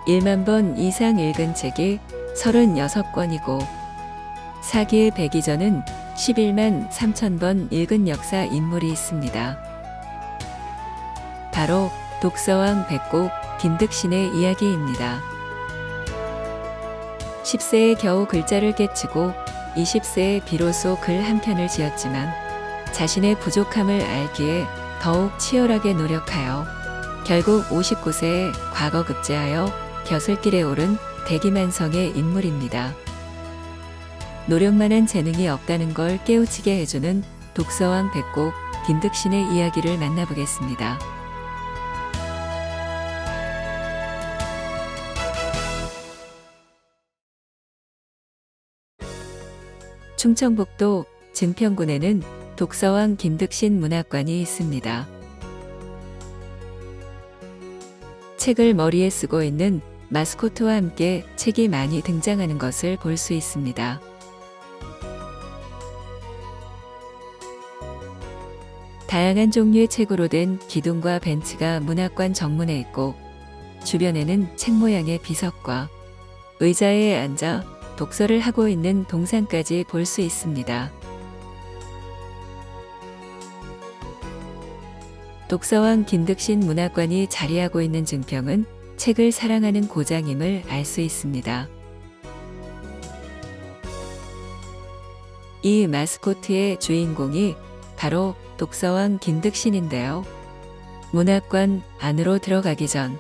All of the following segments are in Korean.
1만 번 이상 읽은 책이 36권이고 사기의 백이전은 11만 3천 번 읽은 역사 인물이 있습니다. 바로 독서왕 백곡 김득신의 이야기입니다. 10세에 겨우 글자를 깨치고 20세에 비로소 글 한 편을 지었지만 자신의 부족함을 알기에 더욱 치열하게 노력하여 결국 59세에 과거급제하여 벼슬길에 오른 대기만성의 인물입니다. 노력만한 재능이 없다는 걸 깨우치게 해주는 독서왕 백곡 김득신의 이야기를 만나보겠습니다. 충청북도 증평군에는 독서왕 김득신 문학관이 있습니다. 책을 머리에 쓰고 있는 마스코트와 함께 책이 많이 등장하는 것을 볼 수 있습니다. 다양한 종류의 책으로 된 기둥과 벤치가 문학관 정문에 있고 주변에는 책 모양의 비석과 의자에 앉아 독서를 하고 있는 동상까지 볼 수 있습니다. 독서왕 김득신 문학관이 자리하고 있는 증평은 책을 사랑하는 고장임을 알 수 있습니다. 이 마스코트의 주인공이 바로 독서왕 김득신인데요. 문학관 안으로 들어가기 전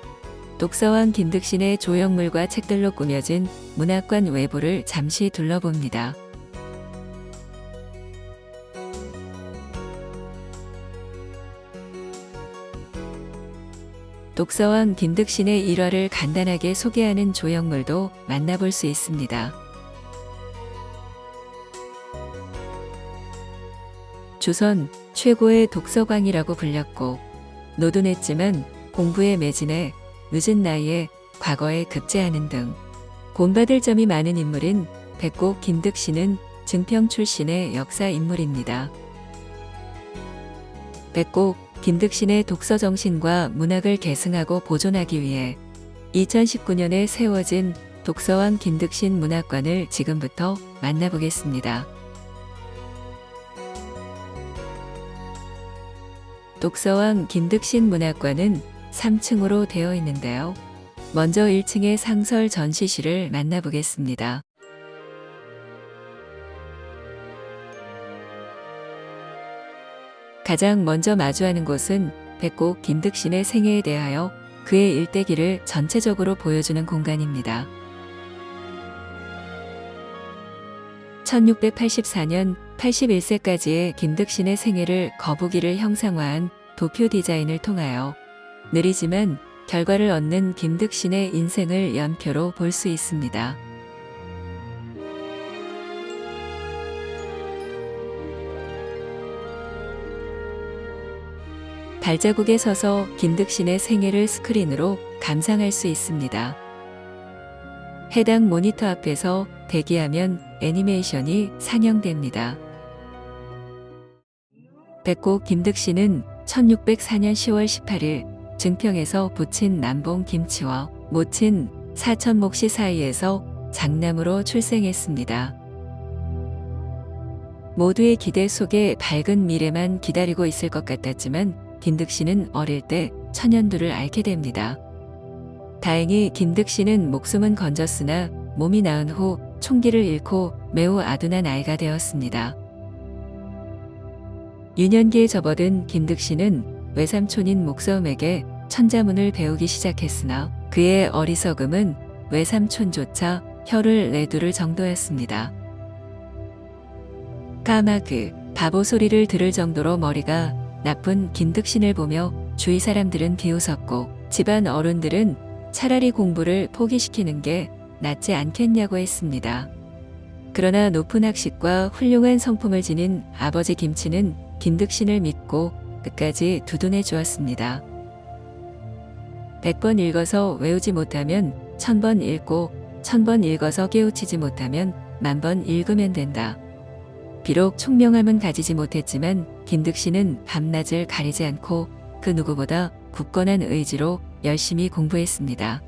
독서왕 김득신의 조형물과 책들로 꾸며진 문학관 외부를 잠시 둘러봅니다. 독서왕 김득신의 일화를 간단하게 소개하는 조형물도 만나볼 수 있습니다. 조선 최고의 독서광이라고 불렸고 노둔했지만 공부에 매진해 늦은 나이에 과거에 급제하는 등 본받을 점이 많은 인물인 백곡 김득신은 증평 출신의 역사 인물입니다. 백곡 김득신의 독서 정신과 문학을 계승하고 보존하기 위해 2019년에 세워진 독서왕 김득신 문학관을 지금부터 만나보겠습니다. 독서왕 김득신 문학관은 3층으로 되어 있는데요. 먼저 1층의 상설 전시실을 만나보겠습니다. 가장 먼저 마주하는 곳은 백곡 김득신의 생애에 대하여 그의 일대기를 전체적으로 보여주는 공간입니다. 1684년 81세까지의 김득신의 생애를 거북이를 형상화한 도표 디자인을 통하여 느리지만 결과를 얻는 김득신의 인생을 연표로 볼 수 있습니다. 발자국에 서서 김득신의 생애를 스크린으로 감상할 수 있습니다. 해당 모니터 앞에서 대기하면 애니메이션이 상영됩니다. 백곡 김득신은 1604년 10월 18일 증평에서 부친 남봉 김치와 모친 사천목시 사이에서 장남으로 출생했습니다. 모두의 기대 속에 밝은 미래만 기다리고 있을 것 같았지만 김득신은 어릴 때 천연두를 앓게 됩니다. 다행히 김득신은 목숨은 건졌으나 몸이 나은 후 총기를 잃고 매우 아둔한 아이가 되었습니다. 유년기에 접어든 김득신은 외삼촌인 목서음에게 천자문을 배우기 시작했으나 그의 어리석음은 외삼촌조차 혀를 내두를 정도였습니다. 까마그 바보 소리를 들을 정도로 머리가 나쁜 김득신을 보며 주위 사람들은 비웃었고 집안 어른들은 차라리 공부를 포기시키는 게 낫지 않겠냐고 했습니다. 그러나 높은 학식과 훌륭한 성품을 지닌 아버지 김치는 김득신을 믿고 끝까지 두둔해 주었습니다. 100번 읽어서 외우지 못하면 1000번 읽고 1000번 읽어서 깨우치지 못하면 10,000번 읽으면 된다. 비록 총명함은 가지지 못했지만 김득신은 밤낮을 가리지 않고 그 누구보다 굳건한 의지로 열심히 공부했습니다.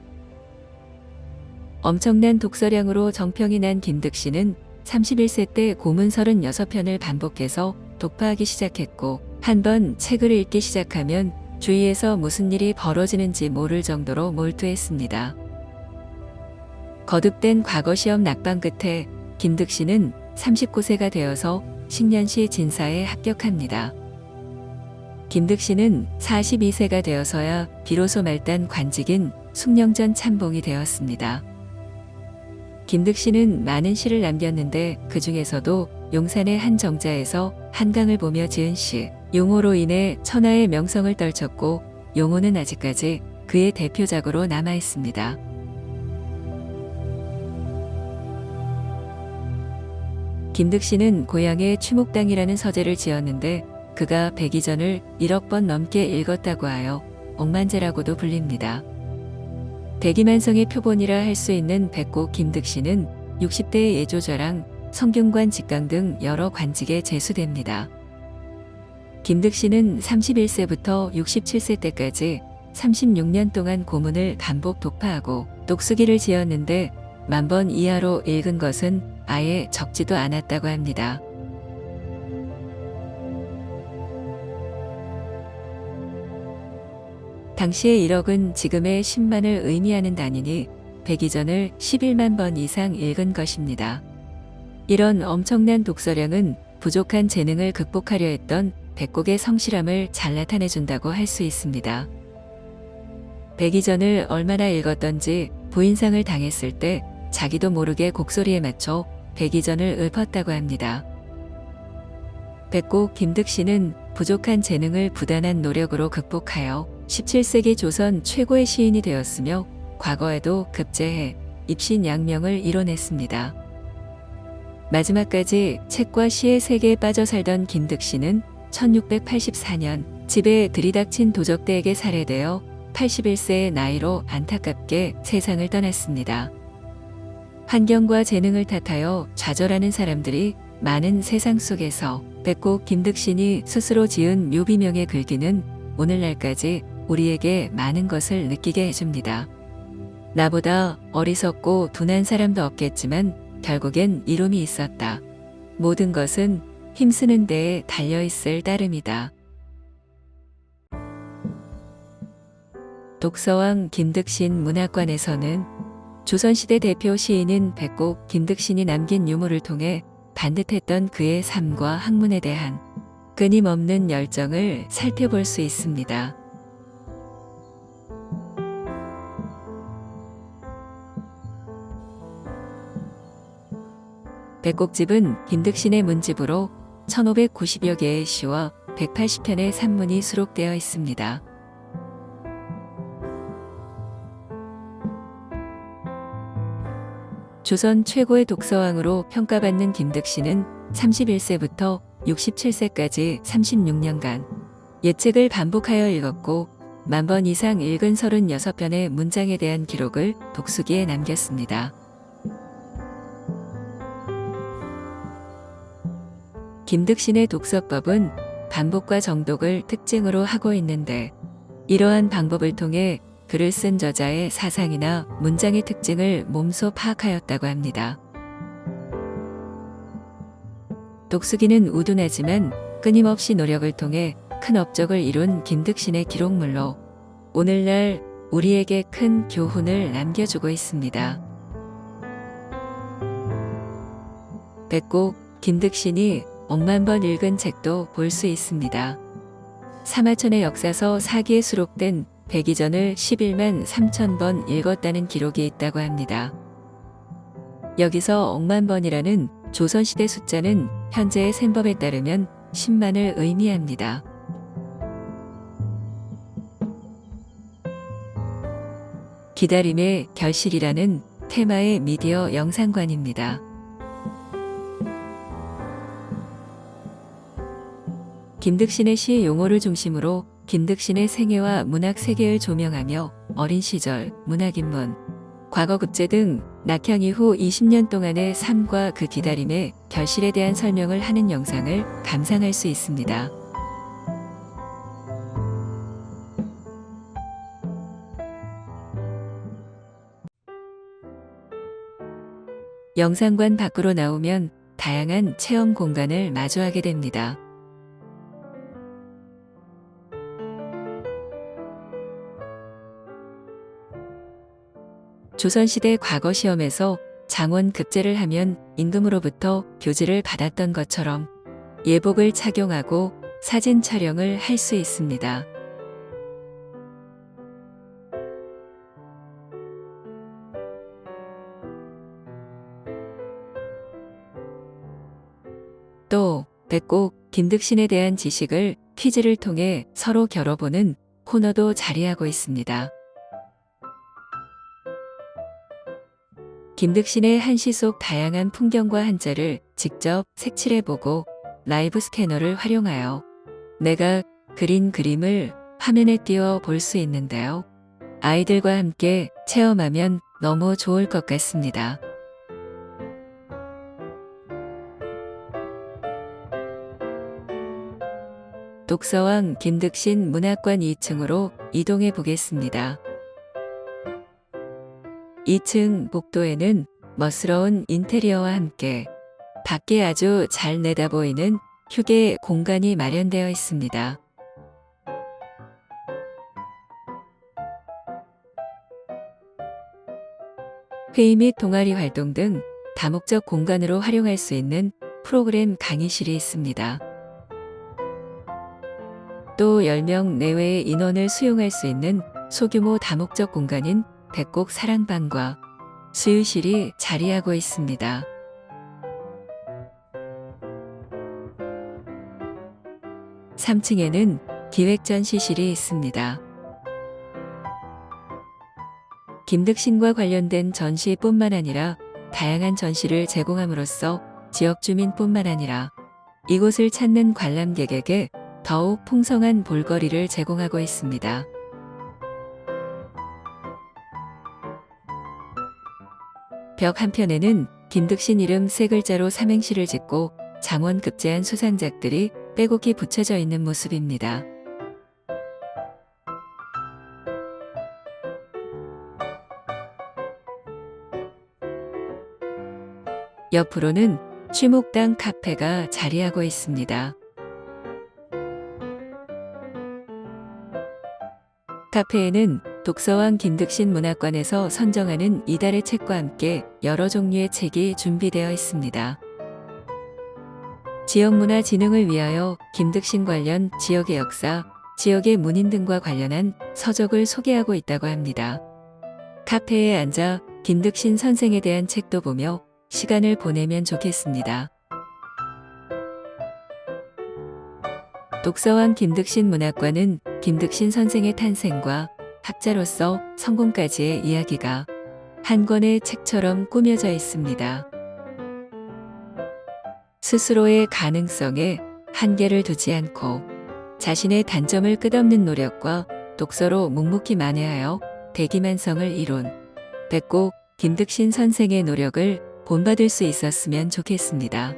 엄청난 독서량으로 정평이 난 김득신은 31세 때 고문 36편을 반복해서 독파하기 시작했고, 한 번 책을 읽기 시작하면 주위에서 무슨 일이 벌어지는지 모를 정도로 몰두했습니다. 거듭된 과거 시험 낙방 끝에 김득신은 39세가 되어서 식년시 진사에 합격합니다. 김득신은 42세가 되어서야 비로소 말단 관직인 숭령전 참봉이 되었습니다. 김득신은 많은 시를 남겼는데 그 중에서도 용산의 한 정자에서 한강을 보며 지은 시 용호로 인해 천하의 명성을 떨쳤고, 용호는 아직까지 그의 대표작으로 남아 있습니다. 김득신은 고향에 추목당이라는 서재를 지었는데 그가 백이전을 1억 번 넘게 읽었다고 하여 억만제라고도 불립니다. 백이만성의 표본이라 할 수 있는 백곡 김득신은 60대의 예조저랑, 성균관 직강 등 여러 관직에 제수됩니다. 김득신은 31세부터 67세 때까지 36년 동안 고문을 반복 독파하고 독수기를 지었는데 10,000번 이하로 읽은 것은 아예 적지도 않았다고 합니다. 당시의 1억은 지금의 10만을 의미하는 단위니 백이전을 11만 번 이상 읽은 것입니다. 이런 엄청난 독서량은 부족한 재능을 극복하려 했던 백곡의 성실함을 잘 나타내준다고 할 수 있습니다. 백이전을 얼마나 읽었던지 부인상을 당했을 때 자기도 모르게 곡소리에 맞춰 백이전을 읊었다고 합니다. 백곡 김득신은 부족한 재능을 부단한 노력으로 극복하여 17세기 조선 최고의 시인이 되었으며 과거에도 급제해 입신양명을 이뤄냈습니다. 마지막까지 책과 시의 세계에 빠져 살던 김득신은 1684년 집에 들이닥친 도적대에게 살해되어 81세의 나이로 안타깝게 세상을 떠났습니다. 환경과 재능을 탓하여 좌절하는 사람들이 많은 세상 속에서 백곡 김득신이 스스로 지은 묘비명의 글귀는 오늘날까지 우리에게 많은 것을 느끼게 해줍니다. 나보다 어리석고 둔한 사람도 없겠지만 결국엔 이름이 있었다. 모든 것은 힘쓰는 데에 달려있을 따름이다. 독서왕 김득신 문학관에서는 조선시대 대표 시인인 백곡 김득신이 남긴 유물을 통해 반듯했던 그의 삶과 학문에 대한 끊임없는 열정을 살펴볼 수 있습니다. 백곡집은 김득신의 문집으로 1590여 개의 시와 180편의 산문이 수록되어 있습니다. 조선 최고의 독서왕으로 평가받는 김득신은 31세부터 67세까지 36년간 예책을 반복하여 읽었고 10,000번 이상 읽은 36편의 문장에 대한 기록을 독수기에 남겼습니다. 김득신의 독서법은 반복과 정독을 특징으로 하고 있는데, 이러한 방법을 통해 글을 쓴 저자의 사상이나 문장의 특징을 몸소 파악하였다고 합니다. 독수기는 우둔하지만 끊임없이 노력을 통해 큰 업적을 이룬 김득신의 기록물로 오늘날 우리에게 큰 교훈을 남겨주고 있습니다. 백곡 김득신이 10,000번 읽은 책도 볼 수 있습니다. 사마천의 역사서 사기에 수록된 백이전을 11만 3천 번 읽었다는 기록이 있다고 합니다. 여기서 10,000번이라는 조선시대 숫자는 현재의 셈법에 따르면 10만을 의미합니다. 기다림의 결실이라는 테마의 미디어 영상관입니다. 김득신의 시 용어를 중심으로 김득신의 생애와 문학 세계를 조명하며 어린 시절, 문학인문, 과거 급제 등 낙향 이후 20년 동안의 삶과 그 기다림의 결실에 대한 설명을 하는 영상을 감상할 수 있습니다. 영상관 밖으로 나오면 다양한 체험 공간을 마주하게 됩니다. 조선시대 과거 시험에서 장원 급제를 하면 임금으로부터 교지를 받았던 것처럼 예복을 착용하고 사진 촬영을 할 수 있습니다. 또 백곡 김득신에 대한 지식을 퀴즈를 통해 서로 겨뤄보는 코너도 자리하고 있습니다. 김득신의 한시 속 다양한 풍경과 한자를 직접 색칠해보고 라이브 스캐너를 활용하여 내가 그린 그림을 화면에 띄워 볼 수 있는데요. 아이들과 함께 체험하면 너무 좋을 것 같습니다. 독서왕 김득신 문학관 2층으로 이동해 보겠습니다. 2층 복도에는 멋스러운 인테리어와 함께 밖에 아주 잘 내다보이는 휴게 공간이 마련되어 있습니다. 회의 및 동아리 활동 등 다목적 공간으로 활용할 수 있는 프로그램 강의실이 있습니다. 또 10명 내외의 인원을 수용할 수 있는 소규모 다목적 공간인 백곡 사랑방과 수유실이 자리하고 있습니다. (3층에는) 기획전시실이 있습니다. 김득신과 관련된 전시뿐만 아니라 다양한 전시를 제공함으로써 지역 주민뿐만 아니라 이곳을 찾는 관람객에게 더욱 풍성한 볼거리를 제공하고 있습니다. 벽 한편에는 김득신 이름 3글자로 삼행시를 짓고 장원 급제한 수상작들이 빼곡히 붙여져 있는 모습입니다. 옆으로는 취목당 카페가 자리하고 있습니다. 카페에는 독서왕 김득신 문학관에서 선정하는 이달의 책과 함께 여러 종류의 책이 준비되어 있습니다. 지역문화 진흥을 위하여 김득신 관련 지역의 역사, 지역의 문인 등과 관련한 서적을 소개하고 있다고 합니다. 카페에 앉아 김득신 선생에 대한 책도 보며 시간을 보내면 좋겠습니다. 독서왕 김득신 문학관은 김득신 선생의 탄생과 학자로서 성공까지의 이야기가 한 권의 책처럼 꾸며져 있습니다. 스스로의 가능성에 한계를 두지 않고 자신의 단점을 끝없는 노력과 독서로 묵묵히 만회하여 대기만성을 이룬 백곡 김득신 선생의 노력을 본받을 수 있었으면 좋겠습니다.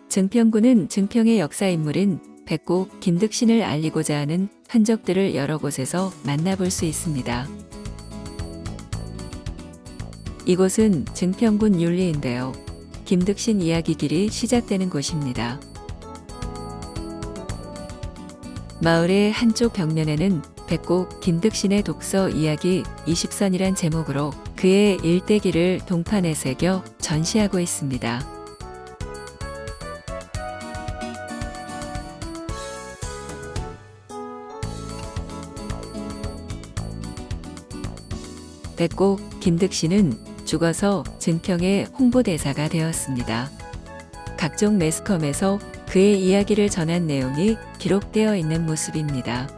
증평구는 증평의 역사인물인 백곡 김득신을 알리고자 하는 흔적들을 여러 곳에서 만나볼 수 있습니다. 이곳은 증평군 율리인데요. 김득신 이야기길이 시작되는 곳입니다. 마을의 한쪽 벽면에는 백곡 김득신의 독서 이야기 20선이란 제목으로 그의 일대기를 동판에 새겨 전시하고 있습니다. 백곡 김득신은 죽어서 증평의 홍보대사가 되었습니다. 각종 매스컴에서 그의 이야기를 전한 내용이 기록되어 있는 모습입니다.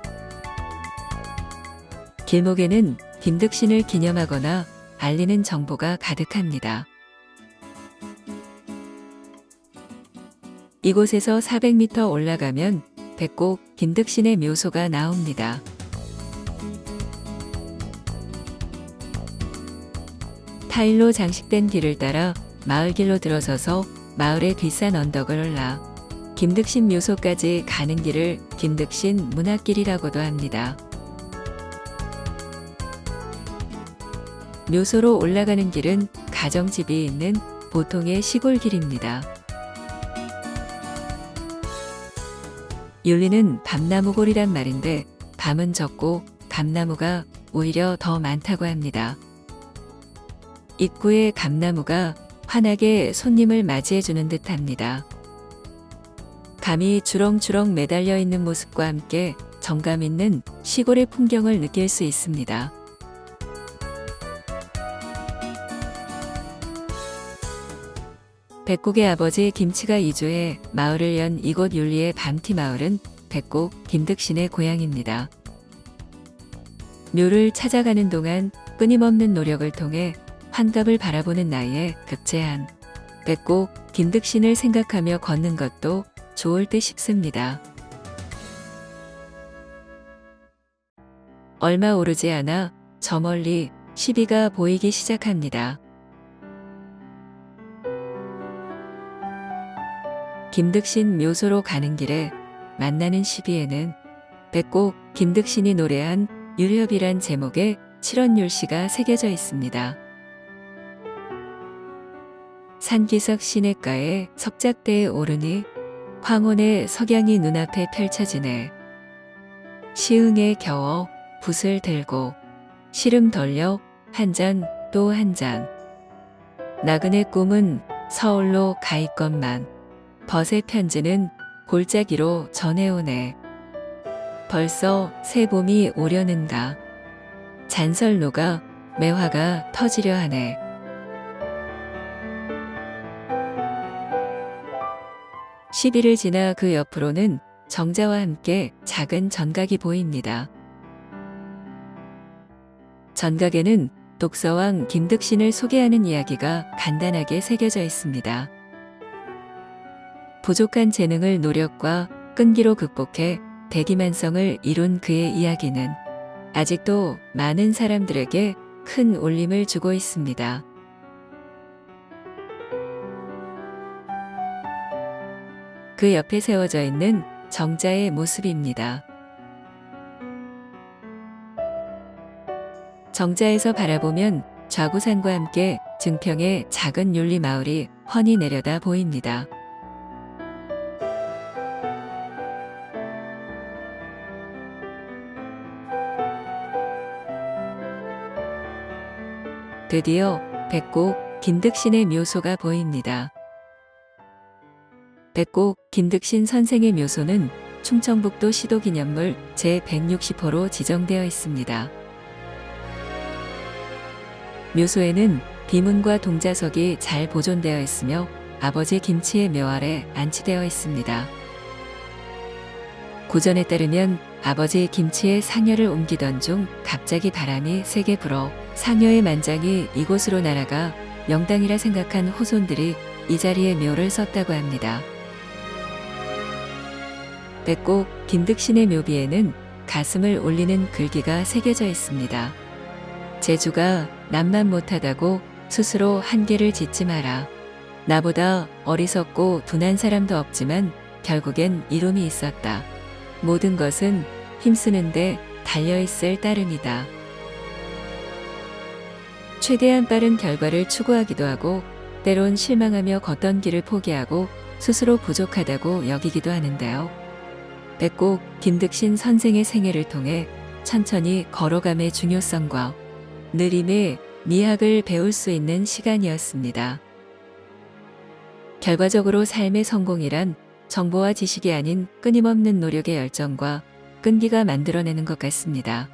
길목에는 김득신을 기념하거나 알리는 정보가 가득합니다. 이곳에서 400m 올라가면 백곡 김득신의 묘소가 나옵니다. 타일로 장식된 길을 따라 마을길로 들어서서 마을의 뒷산 언덕을 올라 김득신 묘소까지 가는 길을 김득신 문학길이라고도 합니다. 묘소로 올라가는 길은 가정집이 있는 보통의 시골길입니다. 윤리는 밤나무골이란 말인데 밤은 적고 감나무가 오히려 더 많다고 합니다. 입구에 감나무가 환하게 손님을 맞이해주는 듯합니다. 감이 주렁주렁 매달려 있는 모습과 함께 정감 있는 시골의 풍경을 느낄 수 있습니다. 백곡의 아버지 김치가 이주해 마을을 연 이곳 윤리의 밤티 마을은 백곡 김득신의 고향입니다. 묘를 찾아가는 동안 끊임없는 노력을 통해 환갑을 바라보는 나이에 급제한 백곡 김득신을 생각하며 걷는 것도 좋을 듯 싶습니다. 얼마 오르지 않아 저 멀리 시비가 보이기 시작합니다. 김득신 묘소로 가는 길에 만나는 시비에는 백곡 김득신이 노래한 율협이란 제목의 칠원율시가 새겨져 있습니다. 산기석 시냇가에 석작대에 오르니 황혼의 석양이 눈앞에 펼쳐지네. 시흥에 겨워 붓을 들고 시름 덜려 한 잔 또 한 잔. 나그네 꿈은 서울로 가 있건만 벗의 편지는 골짜기로 전해오네. 벌써 새 봄이 오려는가. 잔설노가 매화가 터지려 하네. 시비를 지나 그 옆으로는 정자와 함께 작은 전각이 보입니다. 전각에는 독서왕 김득신을 소개하는 이야기가 간단하게 새겨져 있습니다. 부족한 재능을 노력과 끈기로 극복해 대기만성을 이룬 그의 이야기는 아직도 많은 사람들에게 큰 울림을 주고 있습니다. 그 옆에 세워져 있는 정자의 모습입니다. 정자에서 바라보면 좌구산과 함께 증평의 작은 윤리 마을이 훤히 내려다 보입니다. 드디어 백곡 김득신의 묘소가 보입니다. 백곡 김득신 선생의 묘소는 충청북도 시도기념물 제160호로 지정되어 있습니다. 묘소에는 비문과 동자석이 잘 보존되어 있으며 아버지 김치의 묘 아래 안치되어 있습니다. 고전에 따르면 아버지 김치의 상여를 옮기던 중 갑자기 바람이 세게 불어 상여의 만장이 이곳으로 날아가 명당이라 생각한 후손들이 이 자리에 묘를 썼다고 합니다. 백곡 김득신의 묘비에는 가슴을 울리는 글귀가 새겨져 있습니다. 재주가 남만 못하다고 스스로 한계를 짓지 마라. 나보다 어리석고 둔한 사람도 없지만 결국엔 이름이 있었다. 모든 것은 힘쓰는데 달려있을 따름이다. 최대한 빠른 결과를 추구하기도 하고 때론 실망하며 걷던 길을 포기하고 스스로 부족하다고 여기기도 하는데요. 백곡 김득신 선생의 생애를 통해 천천히 걸어감의 중요성과 느림의 미학을 배울 수 있는 시간이었습니다. 결과적으로 삶의 성공이란 정보와 지식이 아닌 끊임없는 노력의 열정과 끈기가 만들어내는 것 같습니다.